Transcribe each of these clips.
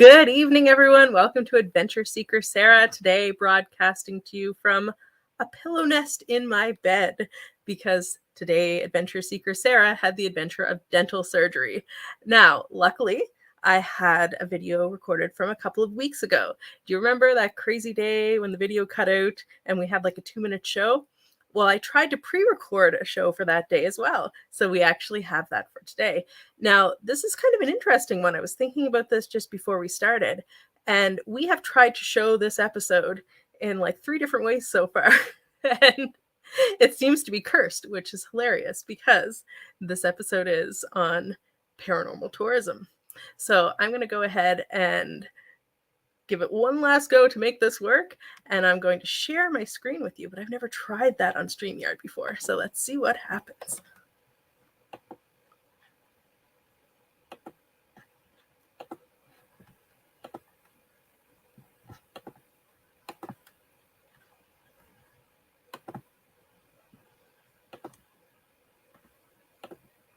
Good evening, everyone. Welcome to Adventure Seeker Sarah. Today, broadcasting to you from a pillow nest in my bed because today, Adventure Seeker Sarah had the adventure of dental surgery. Now, luckily, I had a video recorded from a couple of weeks ago. Do you remember that crazy day when the video cut out and we had like a 2-minute show? Well, I tried to pre-record a show for that day as well. So we actually have that for today. Now, this is kind of an interesting one. I was thinking about this just before we started, and we have tried to show this episode in like 3 different ways so far. And it seems to be cursed, which is hilarious because this episode is on paranormal tourism. So I'm going to go ahead and give it one last go to make this work, and I'm going to share my screen with you, but I've never tried that on StreamYard before, so let's see what happens.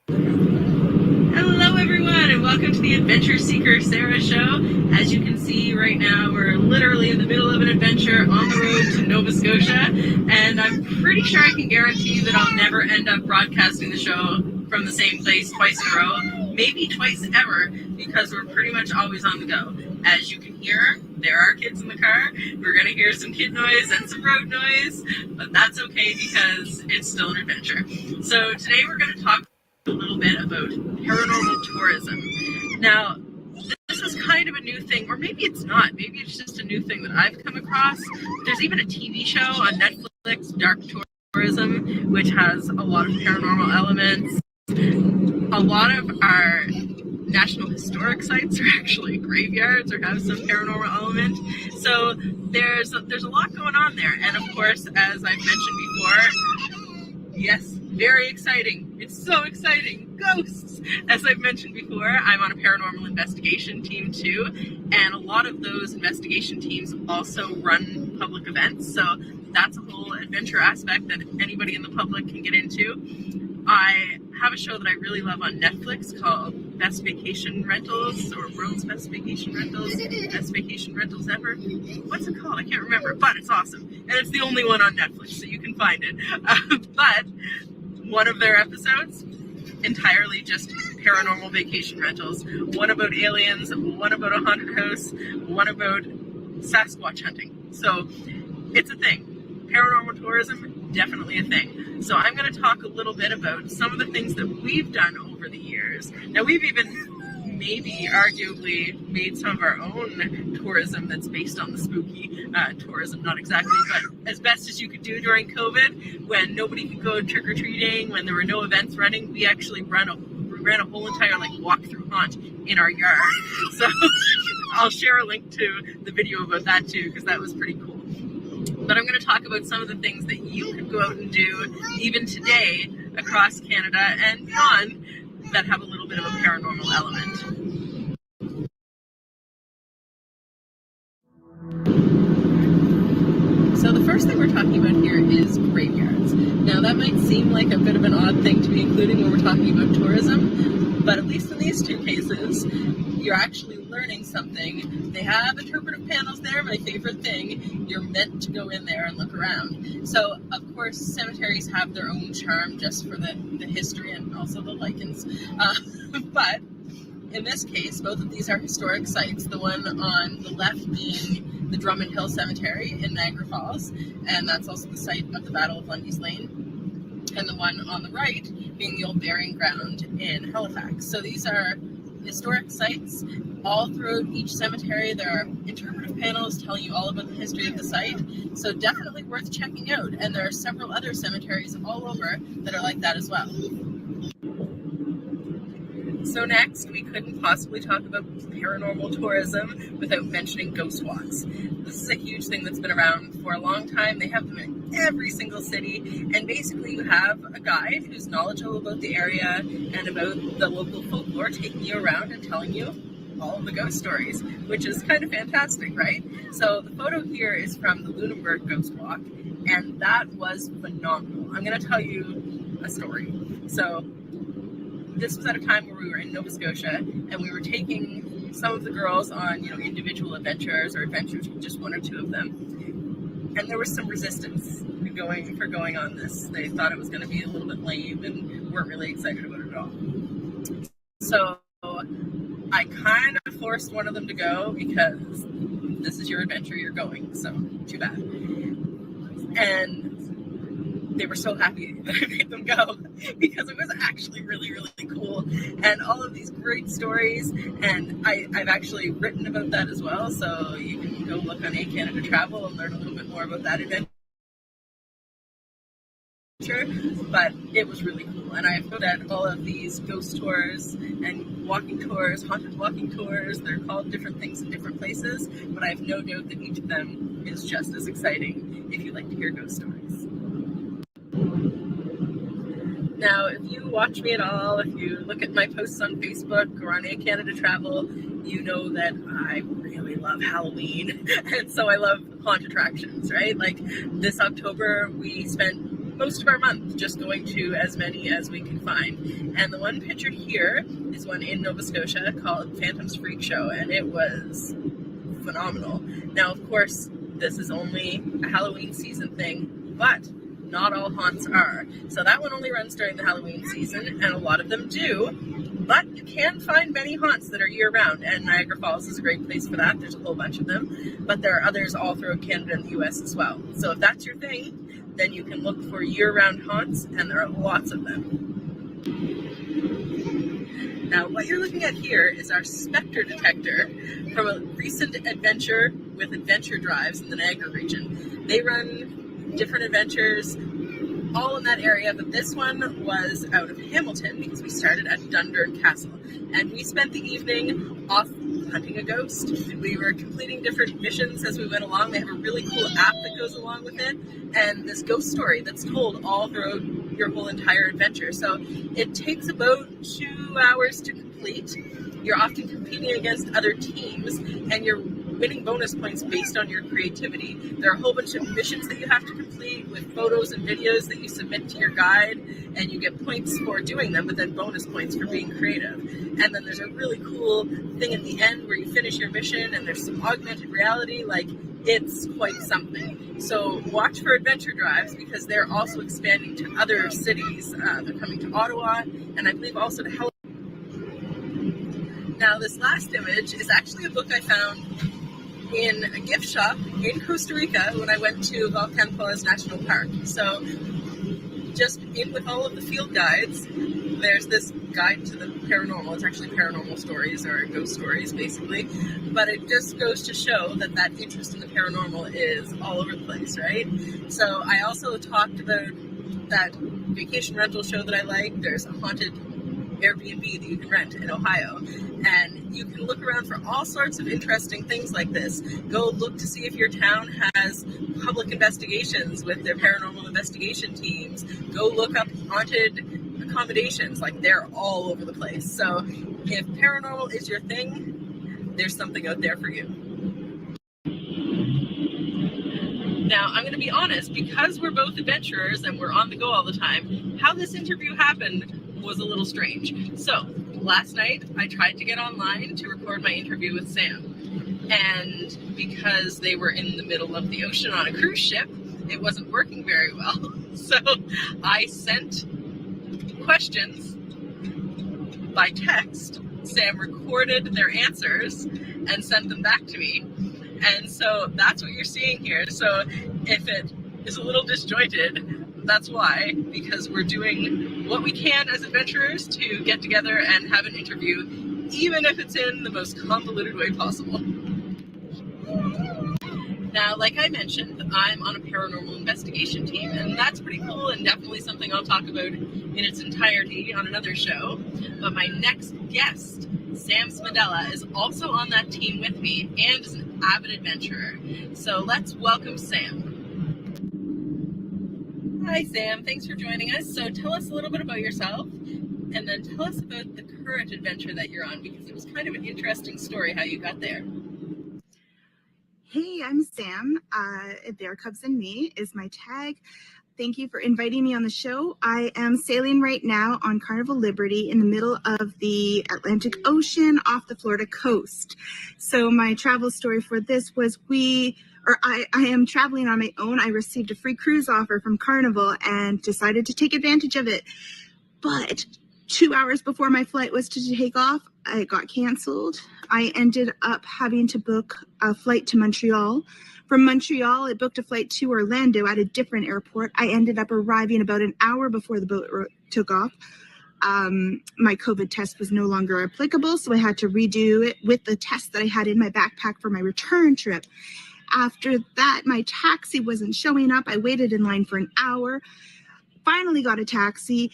Hello, everyone, and welcome to the Adventure Seeker Sarah Show. As you can see right now, we're literally in the middle of an adventure on the road to Nova Scotia, and I'm pretty sure I can guarantee that I'll never end up broadcasting the show from the same place twice in a row, maybe twice ever, because we're pretty much always on the go. As you can hear, there are kids in the car. We're going to hear some kid noise and some road noise, but that's okay because it's still an adventure. So today we're going to talk a little bit about paranormal tourism. Now, this is kind of a new thing, or maybe it's not. Maybe it's just a new thing that I've come across. There's even a TV show on Netflix, Dark Tourism, which has a lot of paranormal elements. A lot of our national historic sites are actually graveyards or have some paranormal element. So there's a lot going on there. And of course, as I've mentioned before, yes, very exciting. It's so exciting. Ghosts! As I've mentioned before, I'm on a paranormal investigation team too, and a lot of those investigation teams also run public events, so that's a whole adventure aspect that anybody in the public can get into. I have a show that I really love on Netflix called Best Vacation Rentals, or World's Best Vacation Rentals, Best Vacation Rentals Ever. What's it called? I can't remember, but it's awesome. And it's the only one on Netflix, so you can find it. But one of their episodes, entirely just paranormal vacation rentals. One about aliens, one about a haunted house, one about Sasquatch hunting. So it's a thing. Paranormal tourism, definitely a thing. So I'm going to talk a little bit about some of the things that we've done over the years. Now, we've even maybe arguably made some of our own tourism that's based on the spooky tourism, not exactly, but as best as you could do during COVID, when nobody could go trick-or-treating, when there were no events running, we actually ran a whole entire walk-through haunt in our yard. So I'll share a link to the video about that too, because that was pretty cool. But I'm going to talk about some of the things that you could go out and do even today across Canada and beyond that have a little bit of a paranormal element. So the first thing we're talking about here is graveyards. Now that might seem like a bit of an odd thing to be including when we're talking about tourism, but at least in these two cases, you're actually learning something. They have interpretive panels there, my favorite thing. You're meant to go in there and look around. So, of course, cemeteries have their own charm just for the history and also the lichens. But in this case, both of these are historic sites. The one on the left being the Drummond Hill Cemetery in Niagara Falls, and that's also the site of the Battle of Lundy's Lane. And the one on the right being the old burying ground in Halifax. So these are historic sites. All throughout each cemetery, there are interpretive panels telling you all about the history of the site. So definitely worth checking out. And there are several other cemeteries all over that are like that as well. So next, we couldn't possibly talk about paranormal tourism without mentioning ghost walks. This is a huge thing that's been around for a long time. They have them in every single city, and basically you have a guide who's knowledgeable about the area and about the local folklore taking you around and telling you all of the ghost stories, which is kind of fantastic, right? So the photo here is from the Lunenburg Ghost Walk, and that was phenomenal. I'm going to tell you a story. So this was at a time where we were in Nova Scotia, and we were taking some of the girls on, individual adventures or adventures with just one or two of them. And there was some resistance going on this. They thought it was going to be a little bit lame and weren't really excited about it at all. So I kind of forced one of them to go because this is your adventure, you're going, so too bad. And they were so happy that I made them go because it was actually really, really cool. And all of these great stories, and I've actually written about that as well, so you can go look on A Canada Travel and learn a little bit more about that adventure. But it was really cool, and I've looked at all of these ghost tours and walking tours, haunted walking tours. They're called different things in different places, but I have no doubt that each of them is just as exciting if you like to hear ghost stories. Now, if you watch me at all, if you look at my posts on Facebook or on A Canada Travel, you know that I really love Halloween, and so I love haunt attractions, right? Like this October, we spent most of our month just going to as many as we can find. And the one pictured here is one in Nova Scotia called Phantom's Freak Show, and it was phenomenal. Now, of course, this is only a Halloween season thing, but not all haunts are. So that one only runs during the Halloween season, and a lot of them do. But you can find many haunts that are year-round, and Niagara Falls is a great place for that. There's a whole bunch of them, but there are others all throughout Canada and the U.S. as well. So if that's your thing, then you can look for year-round haunts, and there are lots of them. Now, what you're looking at here is our specter detector from a recent adventure with Adventure Drives in the Niagara region. They run different adventures all in that area, but this one was out of Hamilton because we started at Dundurn Castle, and we spent the evening off hunting a ghost. We were completing different missions as we went along. They have a really cool app that goes along with it, and this ghost story that's told all throughout your whole entire adventure. So it takes about 2 hours to complete. You're often competing against other teams, and you're winning bonus points based on your creativity. There are a whole bunch of missions that you have to complete with photos and videos that you submit to your guide, and you get points for doing them, but then bonus points for being creative. And then there's a really cool thing at the end where you finish your mission and there's some augmented reality. Like, it's quite something. So watch for Adventure Drives because they're also expanding to other cities. They're coming to Ottawa, and I believe also to Halifax. Now, this last image is actually a book I found in a gift shop in Costa Rica when I went to Volcan Falls National Park. So just in with all of the field guides, there's this guide to the paranormal. It's actually paranormal stories or ghost stories basically, but it just goes to show that that interest in the paranormal is all over the place, right? So I also talked about that vacation rental show that I like. There's a haunted Airbnb that you can rent in Ohio, and you can look around for all sorts of interesting things like this. Go look to see if your town has public investigations with their paranormal investigation teams. Go look up haunted accommodations. Like, they're all over the place. So if paranormal is your thing, there's something out there for you. Now, I'm going to be honest, because we're both adventurers and we're on the go all the time, how this interview happened was a little strange. So last night I tried to get online to record my interview with Sam, and because they were in the middle of the ocean on a cruise ship, it wasn't working very well. So I sent questions by text. Sam recorded their answers and sent them back to me, and so that's what you're seeing here. So if it is a little disjointed, that's why, because we're doing what we can as adventurers to get together and have an interview, even if it's in the most convoluted way possible. Now, like I mentioned, I'm on a paranormal investigation team, and that's pretty cool and definitely something I'll talk about in its entirety on another show. But my next guest, Sam Smadella, is also on that team with me and is an avid adventurer. So let's welcome Sam. Hi, Sam. Thanks for joining us. So tell us a little bit about yourself, and then tell us about the current adventure that you're on, because it was kind of an interesting story how you got there. Hey, I'm Sam. Bear Cubs and Me is my tag. Thank you for inviting me on the show. I am sailing right now on Carnival Liberty in the middle of the Atlantic Ocean off the Florida coast. So my travel story for this was I am traveling on my own. I received a free cruise offer from Carnival and decided to take advantage of it. But 2 hours before my flight was to take off, it got canceled. I ended up having to book a flight to Montreal. From Montreal, I booked a flight to Orlando at a different airport. I ended up arriving about an hour before the boat took off. My COVID test was no longer applicable, so I had to redo it with the test that I had in my backpack for my return trip. After that, my taxi wasn't showing up. I waited in line for an hour, finally got a taxi.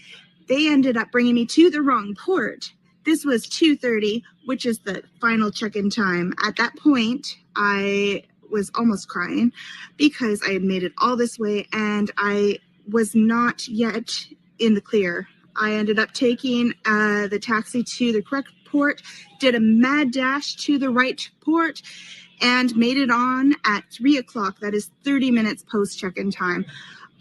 They ended up bringing me to the wrong port. This was 2:30, which is the final check-in time. At that point, I was almost crying because I had made it all this way and I was not yet in the clear. I ended up taking the taxi to the correct port, did a mad dash to the right port, and made it on at 3 o'clock. That is 30 minutes post check-in time.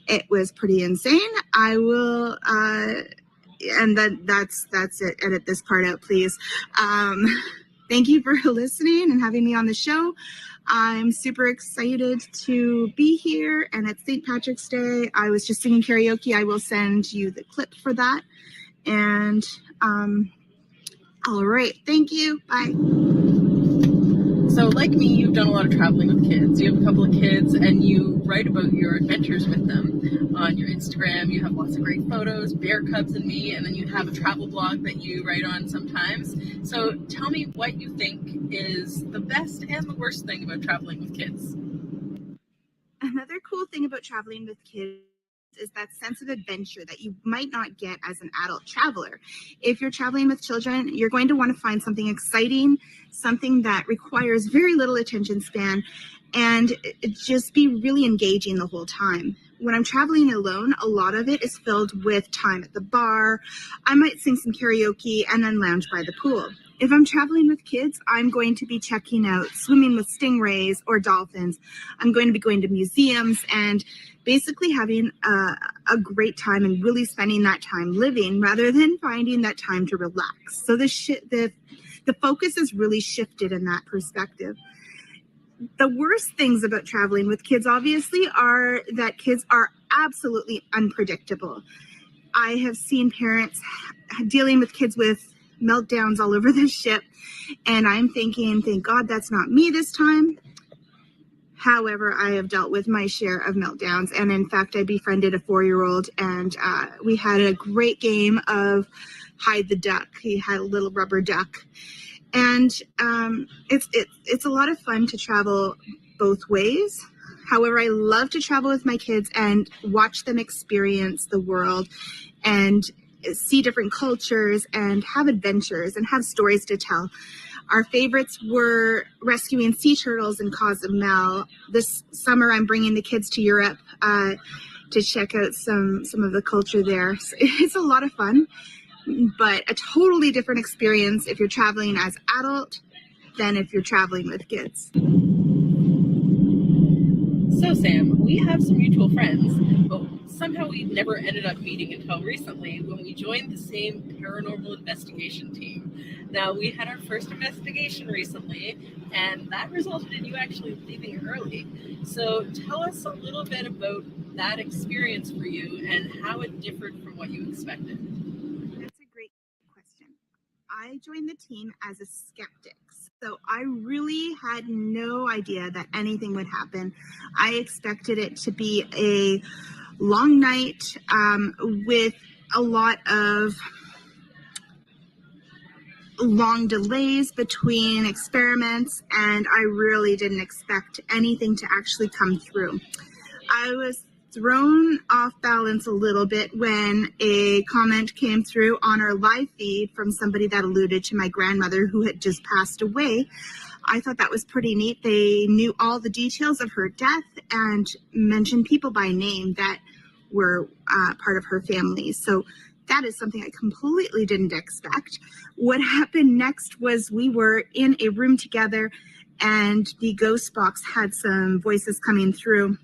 It was pretty insane. I will, and that's it. Edit this part out, please. Thank you for listening and having me on the show. I'm super excited to be here, and it's St. Patrick's Day. I was just singing karaoke. I will send you the clip for that. And all right, thank you. Bye. So like me, you've done a lot of traveling with kids. You have a couple of kids and you write about your adventures with them on your Instagram. You have lots of great photos, bear cubs and me, and then you have a travel blog that you write on sometimes. So tell me what you think is the best and the worst thing about traveling with kids. Another cool thing about traveling with kids is that sense of adventure that you might not get as an adult traveler. If you're traveling with children, you're going to want to find something exciting, something that requires very little attention span, and just be really engaging the whole time. When I'm traveling alone, a lot of it is filled with time at the bar. I might sing some karaoke and then lounge by the pool. If I'm traveling with kids, I'm going to be checking out swimming with stingrays or dolphins. I'm going to be going to museums and basically having a great time and really spending that time living rather than finding that time to relax. So the focus is really shifted in that perspective. The worst things about traveling with kids, obviously, are that kids are absolutely unpredictable. I have seen parents dealing with kids with meltdowns all over the ship, and I'm thinking, thank God that's not me this time. However, I have dealt with my share of meltdowns, and in fact, I befriended a 4-year-old, and we had a great game of hide the duck. He had a little rubber duck, and it's a lot of fun to travel both ways. However, I love to travel with my kids and watch them experience the world and see different cultures and have adventures and have stories to tell. Our favorites were rescuing sea turtles in Cozumel. This summer, I'm bringing the kids to Europe to check out some of the culture there. So it's a lot of fun, but a totally different experience if you're traveling as adult than if you're traveling with kids. So Sam, we have some mutual friends, but somehow we never ended up meeting until recently when we joined the same paranormal investigation team. Now, we had our first investigation recently, and that resulted in you actually leaving early. So tell us a little bit about that experience for you and how it differed from what you expected. That's a great question. I joined the team as a skeptic. So I really had no idea that anything would happen. I expected it to be a long night with a lot of long delays between experiments, and I really didn't expect anything to actually come through. I was thrown off balance a little bit when a comment came through on our live feed from somebody that alluded to my grandmother who had just passed away. I thought that was pretty neat. They knew all the details of her death and mentioned people by name that were part of her family. So that is something I completely didn't expect. What happened next was we were in a room together and the ghost box had some voices coming through.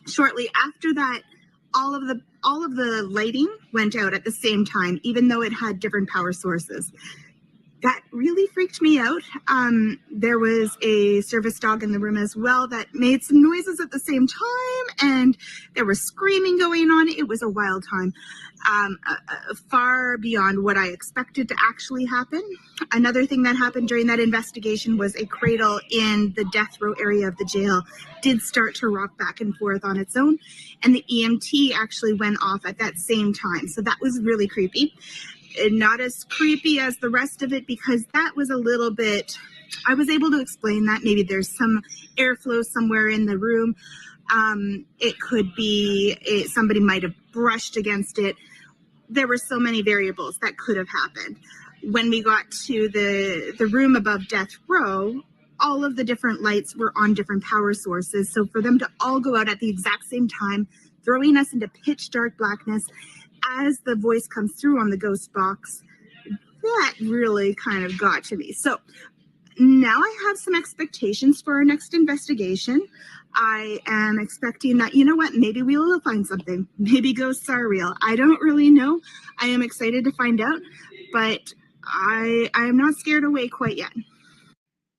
Shortly after that, all of the lighting went out at the same time, even though it had different power sources. That really freaked me out. There was a service dog in the room as well that made some noises at the same time, and there was screaming going on. It was a wild time, far beyond what I expected to actually happen. Another thing that happened during that investigation was a cradle in the death row area of the jail did start to rock back and forth on its own, and the EMT actually went off at that same time. So that was really creepy. Not as creepy as the rest of it, because that was a little bit, I was able to explain that maybe there's some airflow somewhere in the room. It could be somebody might have brushed against it. There were so many variables that could have happened. When we got to the room above death row, all of the different lights were on different power sources. So for them to all go out at the exact same time, throwing us into pitch dark blackness, as the voice comes through on the ghost box, that really kind of got to me. So now I have some expectations for our next investigation. I am expecting that, you know what, maybe we will find something. Maybe ghosts are real. I don't really know. I am excited to find out, but I am not scared away quite yet.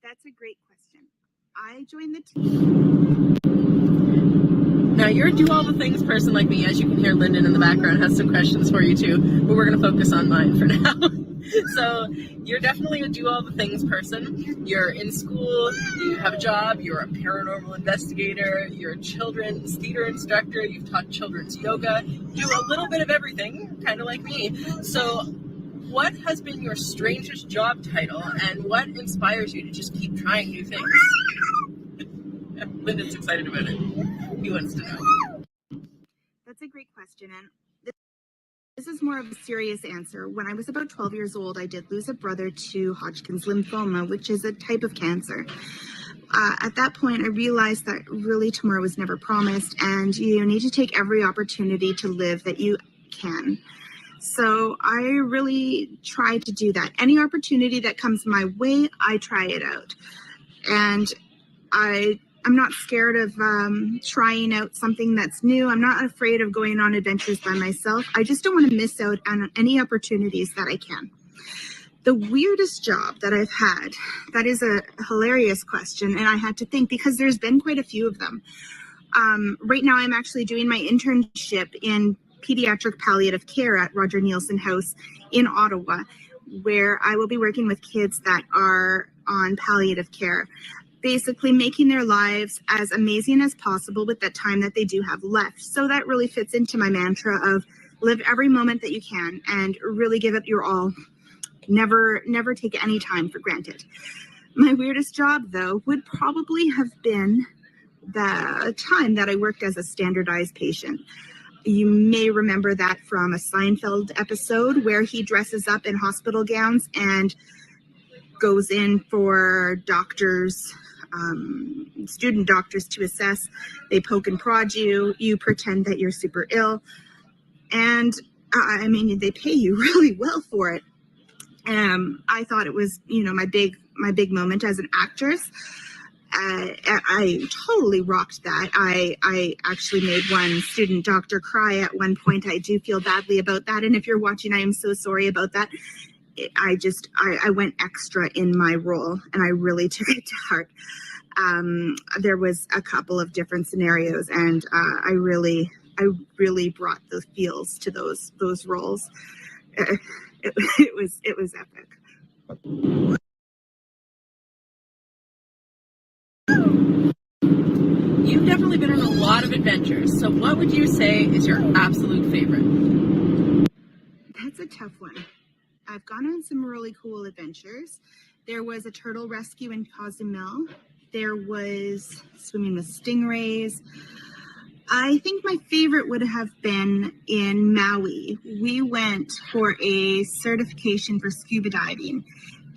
That's a great question. I joined the team. Now, you're a do-all-the-things person like me. As you can hear, Lyndon in the background has some questions for you too, but we're going to focus on mine for now. So, you're definitely a do-all-the-things person. You're in school, you have a job, you're a paranormal investigator, you're a children's theater instructor, you've taught children's yoga, you do a little bit of everything, kind of like me. So, what has been your strangest job title, and what inspires you to just keep trying new things? Lyndon's excited about it. He wants to know. That's a great question, and this is more of a serious answer. When I was about 12 years old, I did lose a brother to Hodgkin's lymphoma, which is a type of cancer. At that point, I realized that really tomorrow was never promised, and you need to take every opportunity to live that you can. So I really try to do that. Any opportunity that comes my way, I try it out. And I'm not scared of trying out something that's new. I'm not afraid of going on adventures by myself. I just don't want to miss out on any opportunities that I can. The weirdest job that I've had, that is a hilarious question, and I had to think because there's been quite a few of them. Right now I'm actually doing my internship in pediatric palliative care at Roger Nielsen House in Ottawa, where I will be working with kids that are on palliative care, basically making their lives as amazing as possible with that time that they do have left. So that really fits into my mantra of live every moment that you can and really give it your all. Never take any time for granted. My weirdest job, though, would probably have been the time that I worked as a standardized patient. You may remember that from a Seinfeld episode where he dresses up in hospital gowns and goes in for doctors, student doctors to assess. They poke and prod you. You pretend that you're super ill. And I mean, they pay you really well for it. I thought it was, my big moment as an actress. I totally rocked that. I actually made one student doctor cry at one point. I do feel badly about that. And if you're watching, I am so sorry about that. I went extra in my role and I really took it to heart. There was a couple of different scenarios and I really brought the feels to those roles. It was epic. You've definitely been on a lot of adventures, so what would you say is your absolute favorite? That's a tough one. I've gone on some really cool adventures. There was a turtle rescue in Cozumel. There was swimming with stingrays. I think my favorite would have been in Maui. We went for a certification for scuba diving,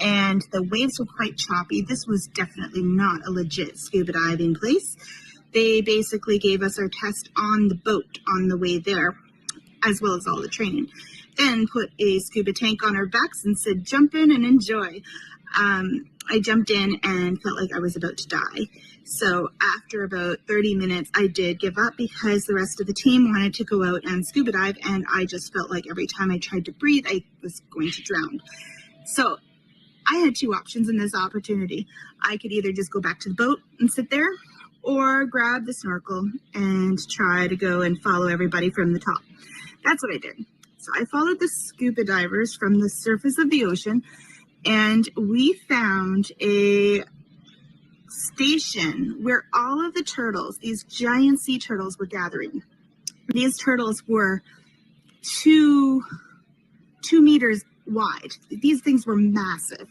and the waves were quite choppy. This was definitely not a legit scuba diving place. They basically gave us our test on the boat on the way there, as well as all the training. then put a scuba tank on our backs and said, jump in and enjoy. I jumped in and felt like I was about to die. So after about 30 minutes, I did give up because the rest of the team wanted to go out and scuba dive, and I just felt like every time I tried to breathe, I was going to drown. So I had two options in this opportunity. I could either just go back to the boat and sit there, or grab the snorkel and try to go and follow everybody from the top. That's what I did. So I followed the scuba divers from the surface of the ocean, and we found a station where all of the turtles, these giant sea turtles, were gathering. These turtles were 2 meters wide. These things were massive,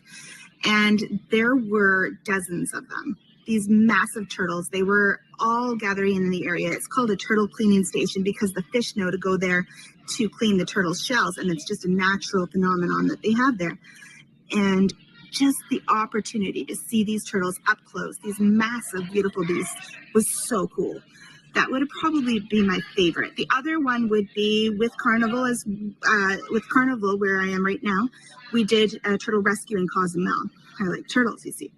and there were dozens of them. These massive turtles, they were all gathering in the area. It's called a turtle cleaning station because the fish know to go there to clean the turtle shells, and it's just a natural phenomenon that they have there. And just the opportunity to see these turtles up close, these massive, beautiful beasts, was so cool. That would probably be my favorite. The other one would be with Carnival, with Carnival, where I am right now. We did a turtle rescue in Cozumel. I like turtles, you see.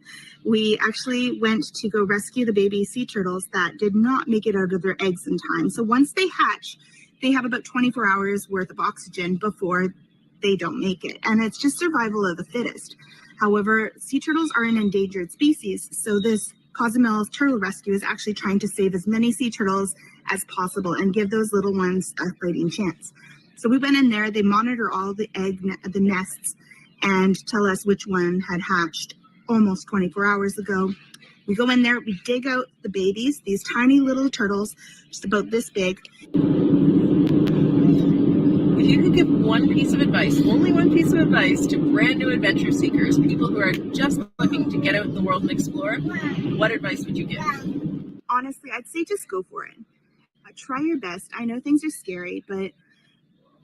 We actually went to go rescue the baby sea turtles that did not make it out of their eggs in time. So once they hatch, they have about 24 hours worth of oxygen before they don't make it. And it's just survival of the fittest. However, sea turtles are an endangered species. So this Cozumel Turtle Rescue is actually trying to save as many sea turtles as possible and give those little ones a fighting chance. So we went in there, they monitor all the the nests and tell us which one had hatched almost 24 hours ago. We go in there, we dig out the babies, these tiny little turtles, just about this big. If you could give one piece of advice, only one piece of advice to brand new adventure seekers, people who are just looking to get out in the world and explore, what advice would you give? Honestly, I'd say just go for it. Try your best. I know things are scary, but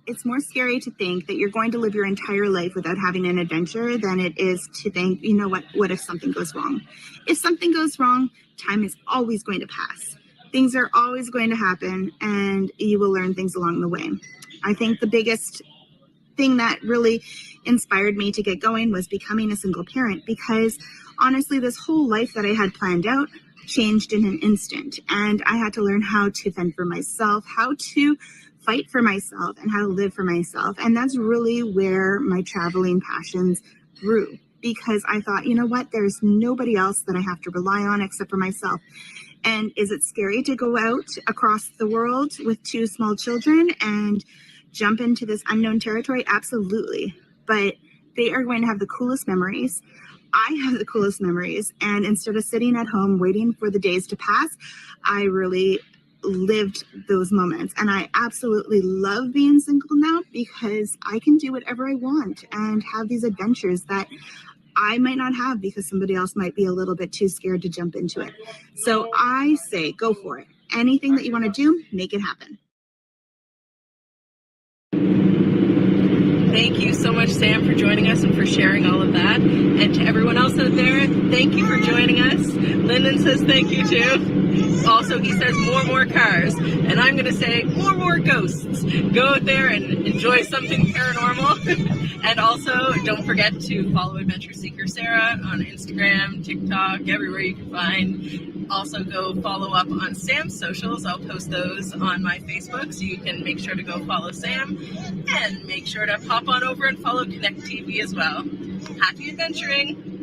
it's more scary to think that you're going to live your entire life without having an adventure than it is to think, you know what if something goes wrong? If something goes wrong, time is always going to pass. Things are always going to happen, and you will learn things along the way. I think the biggest thing that really inspired me to get going was becoming a single parent, because honestly, this whole life that I had planned out changed in an instant, and I had to learn how to fend for myself, how to fight for myself, and how to live for myself. And that's really where my traveling passions grew, because I thought, you know what, there's nobody else that I have to rely on except for myself. And is it scary to go out across the world with 2 small children and jump into this unknown territory? Absolutely. But they are going to have the coolest memories. I have the coolest memories. And instead of sitting at home waiting for the days to pass, I really lived those moments. And I absolutely love being single now, because I can do whatever I want and have these adventures that I might not have because somebody else might be a little bit too scared to jump into it. So I say, go for it. Anything that you want to do, make it happen. Thank you so much, Sam, for joining us and for sharing all of that. And to everyone else out there, thank you for joining us. Lyndon says thank you too. Also, he says more cars. And I'm going to say more ghosts. Go out there and enjoy something paranormal. And also, don't forget to follow Adventure Seeker Sarah on Instagram, TikTok, everywhere you can find. Also, go follow up on Sam's socials. I'll post those on my Facebook, so you can make sure to go follow Sam. And make sure to pop on over and follow Connect TV as well. Happy adventuring!